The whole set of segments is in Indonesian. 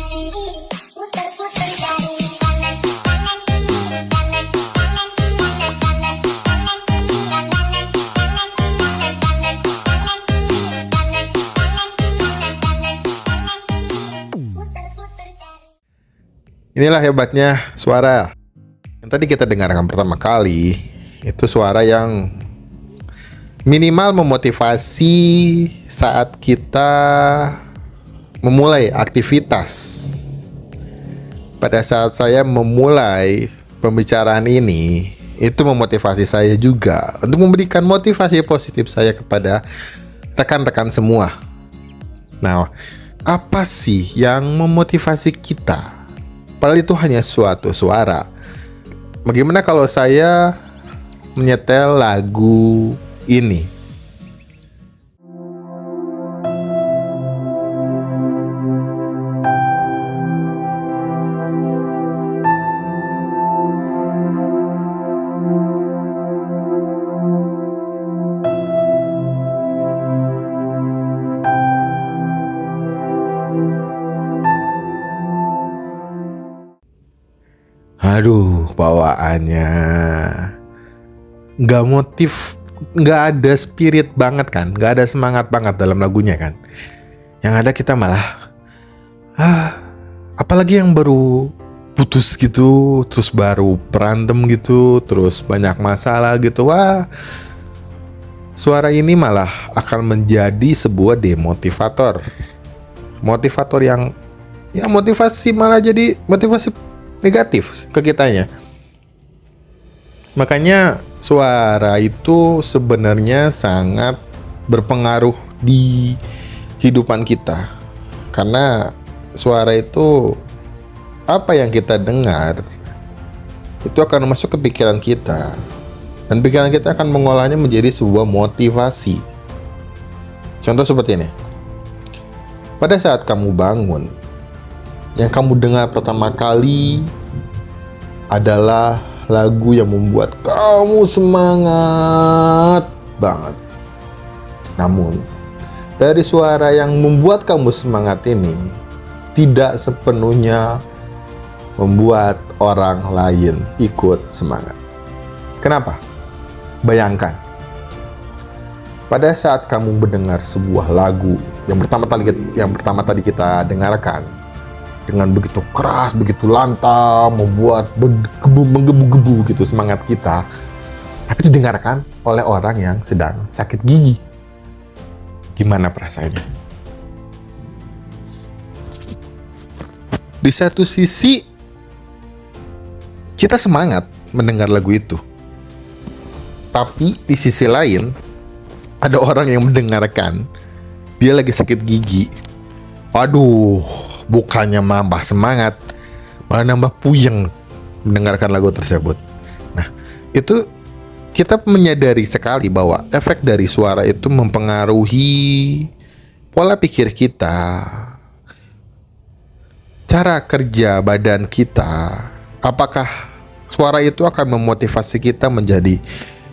Inilah hebatnya suara. Yang tadi kita dengarkan pertama kali, itu suara yang minimal memotivasi saat kita memulai aktivitas. Pada saat saya memulai pembicaraan ini, itu memotivasi saya juga untuk memberikan motivasi positif saya kepada rekan-rekan semua. Nah, apa sih yang memotivasi kita? Padahal itu hanya suatu suara. Bagaimana kalau saya menyetel lagu ini? Aduh, bawaannya nggak motif, nggak ada spirit banget kan, nggak ada semangat banget dalam lagunya kan. Yang ada kita malah, apalagi yang baru putus gitu, terus baru berantem gitu, terus banyak masalah gitu. Wah, suara ini malah akan menjadi sebuah demotivator, motivator yang ya motivasi malah jadi motivasi negatif ke kitanya. Makanya suara itu sebenarnya sangat berpengaruh di kehidupan kita. Karena suara itu, apa yang kita dengar itu akan masuk ke pikiran kita, dan pikiran kita akan mengolahnya menjadi sebuah motivasi. Contoh seperti ini. Pada saat kamu bangun, yang kamu dengar pertama kali adalah lagu yang membuat kamu semangat banget. Namun, dari suara yang membuat kamu semangat ini tidak sepenuhnya membuat orang lain ikut semangat. Kenapa? Bayangkan, pada saat kamu mendengar sebuah lagu yang pertama tadi kita dengarkan, dengan begitu keras, begitu lantang, membuat menggebu-gebu gitu semangat kita, tapi didengarkan oleh orang yang sedang sakit gigi. Gimana perasaannya? Di satu sisi, kita semangat mendengar lagu itu. Tapi di sisi lain, ada orang yang mendengarkan, dia lagi sakit gigi. Waduh, bukannya nambah semangat, malah nambah puyeng mendengarkan lagu tersebut. Nah, itu kita menyadari sekali bahwa efek dari suara itu mempengaruhi pola pikir kita, cara kerja badan kita. Apakah suara itu akan memotivasi kita menjadi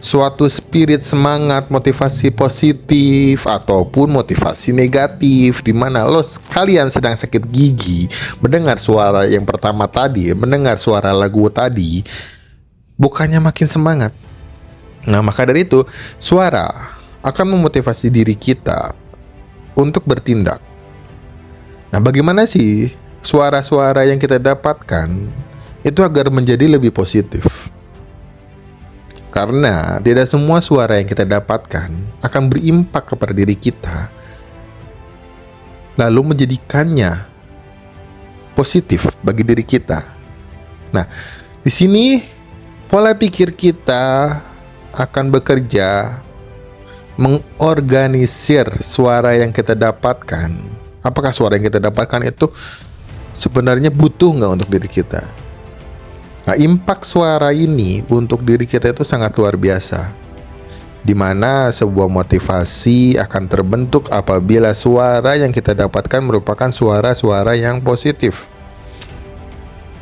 suatu spirit semangat, motivasi positif ataupun motivasi negatif, di mana kalian sedang sakit gigi, mendengar suara yang pertama tadi, mendengar suara lagu tadi, bukannya makin semangat. Nah, maka dari itu, suara akan memotivasi diri kita untuk bertindak. Nah, bagaimana sih suara-suara yang kita dapatkan itu agar menjadi lebih positif? Karena tidak semua suara yang kita dapatkan akan berimpak kepada diri kita, lalu menjadikannya positif bagi diri kita. Nah, di sini pola pikir kita akan bekerja mengorganisir suara yang kita dapatkan. Apakah suara yang kita dapatkan itu sebenarnya butuh nggak untuk diri kita? Nah, impak suara ini untuk diri kita itu sangat luar biasa, di mana sebuah motivasi akan terbentuk apabila suara yang kita dapatkan merupakan suara-suara yang positif.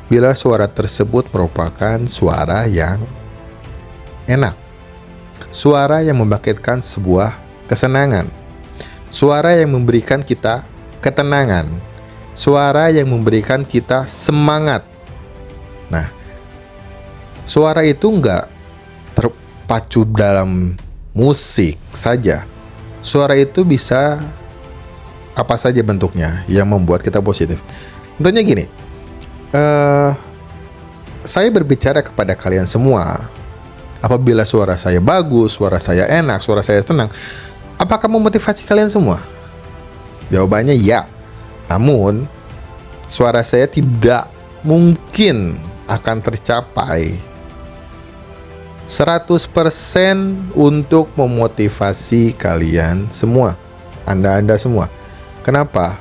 Bila suara tersebut merupakan suara yang enak, suara yang membangkitkan sebuah kesenangan, suara yang memberikan kita ketenangan, suara yang memberikan kita semangat. Nah, suara itu nggak terpacu dalam musik saja. Suara itu bisa apa saja bentuknya yang membuat kita positif. Contohnya gini, saya berbicara kepada kalian semua. Apabila suara saya bagus, suara saya enak, suara saya tenang, apakah memotivasi kalian semua? Jawabannya ya. Namun, suara saya tidak mungkin akan tercapai 100% untuk memotivasi kalian semua, Anda semua. Kenapa?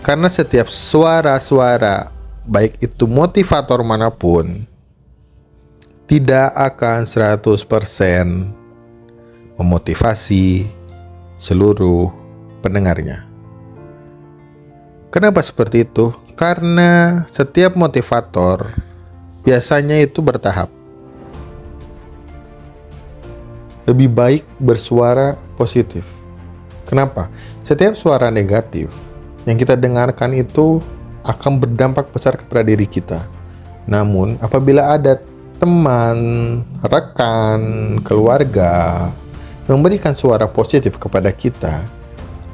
Karena setiap suara-suara, baik itu motivator manapun, tidak akan 100% memotivasi seluruh pendengarnya. Kenapa seperti itu? Karena setiap motivator biasanya itu bertahap. Lebih baik bersuara positif. Kenapa? Setiap suara negatif yang kita dengarkan itu akan berdampak besar kepada diri kita. Namun, apabila ada teman, rekan, keluarga memberikan suara positif kepada kita,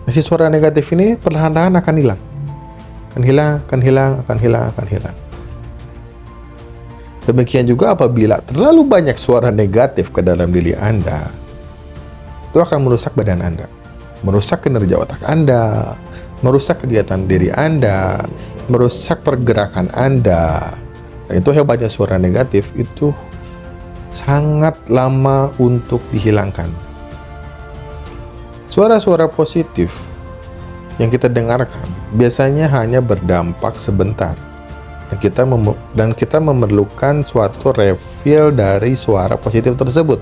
si suara negatif ini perlahan-lahan akan hilang. Akan hilang. Demikian juga apabila terlalu banyak suara negatif ke dalam diri Anda, itu akan merusak badan Anda, merusak kinerja otak Anda, merusak kegiatan diri Anda, merusak pergerakan Anda. Dan itu hebatnya suara negatif, itu sangat lama untuk dihilangkan. Suara-suara positif yang kita dengarkan biasanya hanya berdampak sebentar, dan kita memerlukan suatu refill dari suara positif tersebut.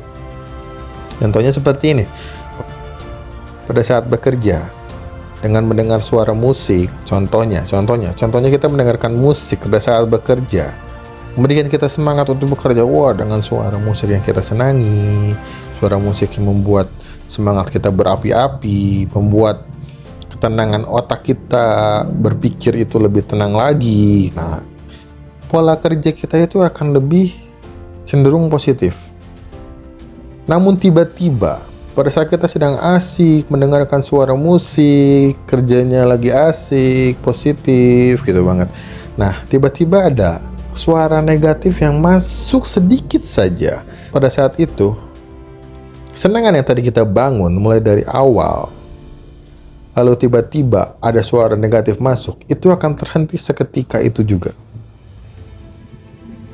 Contohnya seperti ini. Pada saat bekerja, dengan mendengar suara musik, contohnya kita mendengarkan musik pada saat bekerja, memberikan kita semangat untuk bekerja. Wah, dengan suara musik yang kita senangi, suara musik yang membuat semangat kita berapi-api, membuat ketenangan otak kita berpikir itu lebih tenang lagi. Nah, pola kerja kita itu akan lebih cenderung positif. Namun tiba-tiba pada saat kita sedang asik mendengarkan suara musik, kerjanya lagi asik, positif gitu banget. Nah, tiba-tiba ada suara negatif yang masuk sedikit saja. Pada saat itu, kesenangan yang tadi kita bangun mulai dari awal, lalu tiba-tiba ada suara negatif masuk, itu akan terhenti seketika itu juga.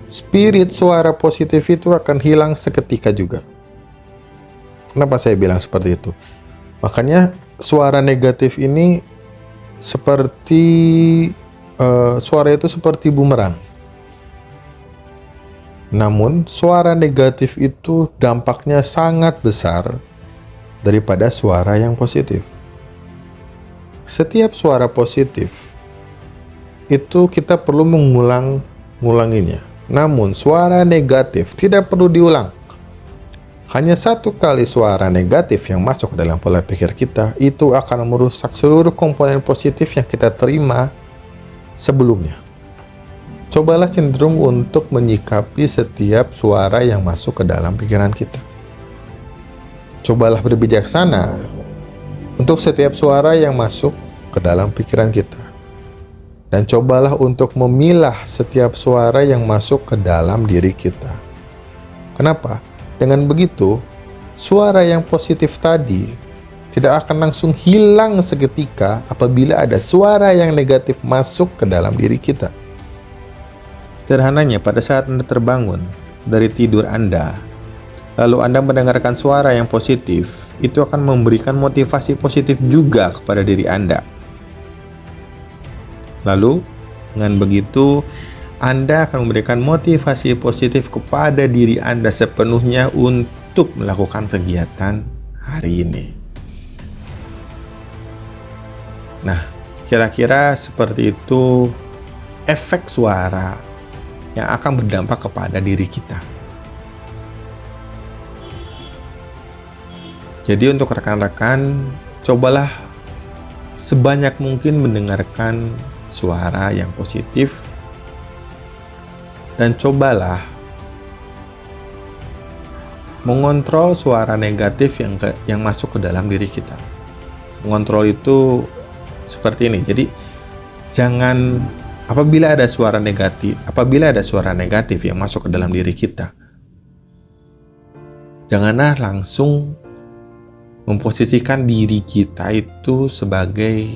Spirit suara positif itu akan hilang seketika juga. Kenapa saya bilang seperti itu? Makanya suara negatif ini seperti suara itu seperti bumerang. Namun suara negatif itu dampaknya sangat besar daripada suara yang positif. Setiap suara positif itu kita perlu mengulanginya. Namun suara negatif tidak perlu diulang. Hanya satu kali suara negatif yang masuk ke dalam pola pikir kita, itu akan merusak seluruh komponen positif yang kita terima sebelumnya. Cobalah cenderung untuk menyikapi setiap suara yang masuk ke dalam pikiran kita. Cobalah berbijaksana untuk setiap suara yang masuk ke dalam pikiran kita. Dan cobalah untuk memilah setiap suara yang masuk ke dalam diri kita. Kenapa? Dengan begitu, suara yang positif tadi tidak akan langsung hilang seketika apabila ada suara yang negatif masuk ke dalam diri kita. Sederhananya, pada saat Anda terbangun dari tidur Anda, lalu Anda mendengarkan suara yang positif, itu akan memberikan motivasi positif juga kepada diri Anda. Lalu, dengan begitu, Anda akan memberikan motivasi positif kepada diri Anda sepenuhnya untuk melakukan kegiatan hari ini. Nah, kira-kira seperti itu efek suara yang akan berdampak kepada diri kita. Jadi untuk rekan-rekan, cobalah sebanyak mungkin mendengarkan suara yang positif, dan cobalah mengontrol suara negatif yang masuk ke dalam diri kita. Mengontrol itu seperti ini. Jadi jangan, apabila ada suara negatif yang masuk ke dalam diri kita, janganlah langsung memposisikan diri kita itu sebagai